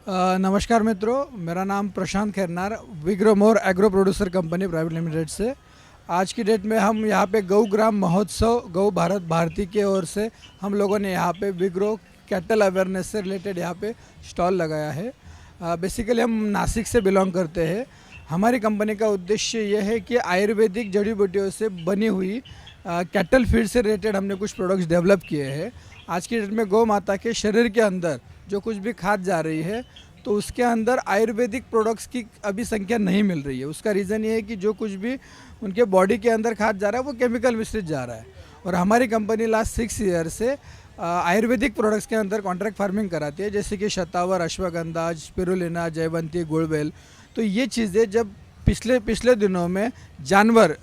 नमस्कार मित्रों, मेरा नाम Prashant Khairnar, Vigromore agro producer company private limited से। आज की डेट में हम यहाँ पे गौ ग्राम महोत्सव गौ भारत भारती के ओर से हम लोगों ने यहाँ पे विग्रो कैटल अवेयरनेस से रिलेटेड यहाँ पे स्टॉल लगाया है। बेसिकली हम नासिक से बिलोंग करते हैं। हमारी कंपनी का उद्देश्य यह है कि आयुर्वेदिक जड़ी बूटियों से बनी हुई कैटल फीड से रिलेटेड हमने कुछ प्रोडक्ट्स डेवलप किए हैं। आज की डेट में गौ माता के शरीर के अंदर जो कुछ भी खाद जा रही है तो उसके अंदर आयुर्वेदिक प्रोडक्ट्स की अभी संख्या नहीं मिल रही है। उसका रीज़न ये है कि जो कुछ भी उनके बॉडी के अंदर खाद जा रहा है वो केमिकल मिश्रित जा रहा है। और हमारी कंपनी लास्ट 6 ईयर से आयुर्वेदिक प्रोडक्ट्स के अंदर कॉन्ट्रैक्ट फार्मिंग कराती है, जैसे कि शतावर, अश्वगंधा, स्पिरुलिना, जयवंती, गुड़बेल। तो ये चीज़ें जब पिछले दिनों में जानवर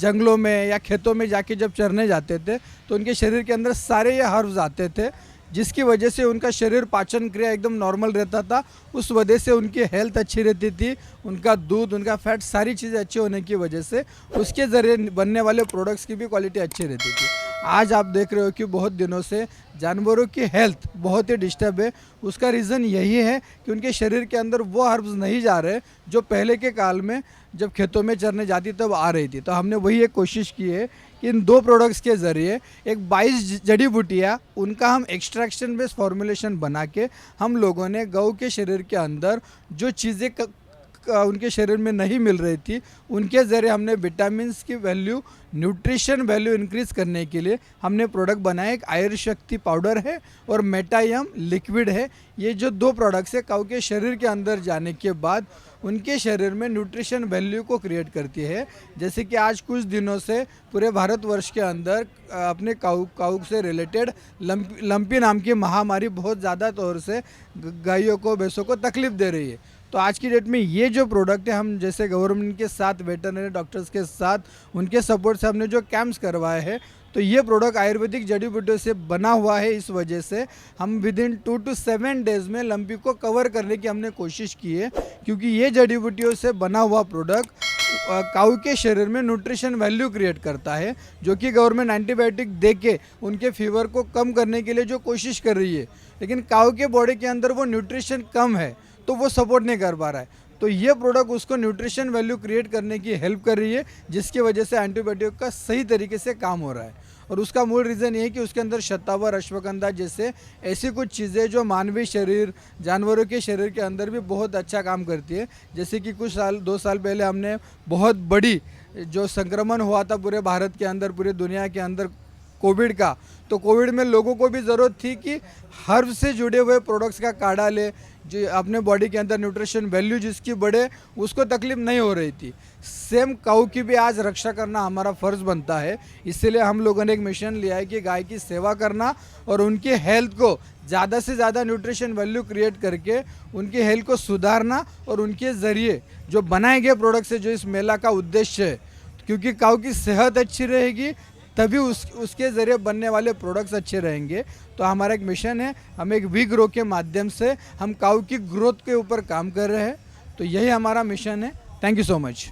जंगलों में या खेतों में जाके जब चरने जाते थे तो उनके शरीर के अंदर सारे ये हर्ब्स आते थे, जिसकी वजह से उनका शरीर पाचन क्रिया एकदम नॉर्मल रहता था। उस वजह से उनकी हेल्थ अच्छी रहती थी, उनका दूध, उनका फैट, सारी चीज़ें अच्छी होने की वजह से उसके ज़रिए बनने वाले प्रोडक्ट्स की भी क्वालिटी अच्छी रहती थी। आज आप देख रहे हो कि बहुत दिनों से जानवरों की हेल्थ बहुत ही डिस्टर्ब है। उसका रीज़न यही है कि उनके शरीर के अंदर वो हर्ब्स नहीं जा रहे जो पहले के काल में जब खेतों में चरने जाती तब आ रही थी। तो हमने वही एक कोशिश की है कि इन 2 प्रोडक्ट्स के ज़रिए एक 22 जड़ी बूटियाँ उनका हम एक्सट्रैक्शन बेस्ड फॉर्मुलेशन बना के हम लोगों ने गौ के शरीर के अंदर जो चीज़ें उनके शरीर में नहीं मिल रही थी उनके ज़रिए हमने विटामिन्स की वैल्यू, न्यूट्रिशन वैल्यू इंक्रीज़ करने के लिए हमने प्रोडक्ट बनाया। एक आयुर शक्ति पाउडर है और मेटायम लिक्विड है। ये जो 2 प्रोडक्ट्स है काऊ के शरीर के अंदर जाने के बाद उनके शरीर में न्यूट्रिशन वैल्यू को क्रिएट करती है। जैसे कि आज कुछ दिनों से पूरे भारतवर्ष के अंदर अपने काऊ से रिलेटेड लंपी नाम की महामारी बहुत ज़्यादा तौर से गायों को, भैंसों को तकलीफ़ दे रही है। तो आज की डेट में ये जो प्रोडक्ट है, हम जैसे गवर्नमेंट के साथ, वेटरनरी डॉक्टर्स के साथ, उनके सपोर्ट से हमने जो कैंप्स करवाए हैं, तो ये प्रोडक्ट आयुर्वेदिक जड़ी बूटियों से बना हुआ है। इस वजह से हम विदिन 2 to 7 डेज़ में लंपी को कवर करने की हमने कोशिश की है, क्योंकि ये जड़ी बूटियों से बना हुआ प्रोडक्ट काऊ के शरीर में न्यूट्रिशन वैल्यू क्रिएट करता है, जो कि गवर्नमेंट एंटीबायोटिक दे के उनके फीवर को कम करने के लिए जो कोशिश कर रही है, लेकिन काऊ के बॉडी के अंदर वो न्यूट्रिशन कम है तो वो सपोर्ट नहीं कर पा रहा है। तो ये प्रोडक्ट उसको न्यूट्रिशन वैल्यू क्रिएट करने की हेल्प कर रही है, जिसकी वजह से एंटीबायोटिक का सही तरीके से काम हो रहा है। और उसका मूल रीज़न ये है कि उसके अंदर शतावर, अश्वगंधा जैसे ऐसी कुछ चीज़ें जो मानवीय शरीर, जानवरों के शरीर के अंदर भी बहुत अच्छा काम करती है। जैसे कि कुछ 2 साल पहले हमने बहुत बड़ी जो संक्रमण हुआ था पूरे भारत के अंदर, पूरे दुनिया के अंदर, कोविड का, तो कोविड में लोगों को भी ज़रूरत थी कि हर्ब से जुड़े हुए प्रोडक्ट्स का काढ़ा ले, जो अपने बॉडी के अंदर न्यूट्रिशन वैल्यू जिसकी बढ़े, उसको तकलीफ नहीं हो रही थी। सेम काऊ की भी आज रक्षा करना हमारा फ़र्ज़ बनता है। इसीलिए हम लोगों ने एक मिशन लिया है कि गाय की सेवा करना और उनकी हेल्थ को ज़्यादा से ज़्यादा न्यूट्रिशन वैल्यू क्रिएट करके उनकी हेल्थ को सुधारना, और उनके ज़रिए जो बनाए गए प्रोडक्ट्स है, जो इस मेला का उद्देश्य है, क्योंकि काऊ की सेहत अच्छी रहेगी तभी उसके ज़रिए बनने वाले प्रोडक्ट्स अच्छे रहेंगे। तो हमारा एक मिशन है, हम एक वी ग्रो के माध्यम से हम काऊ की ग्रोथ के ऊपर काम कर रहे हैं। तो यही हमारा मिशन है। Thank you so much.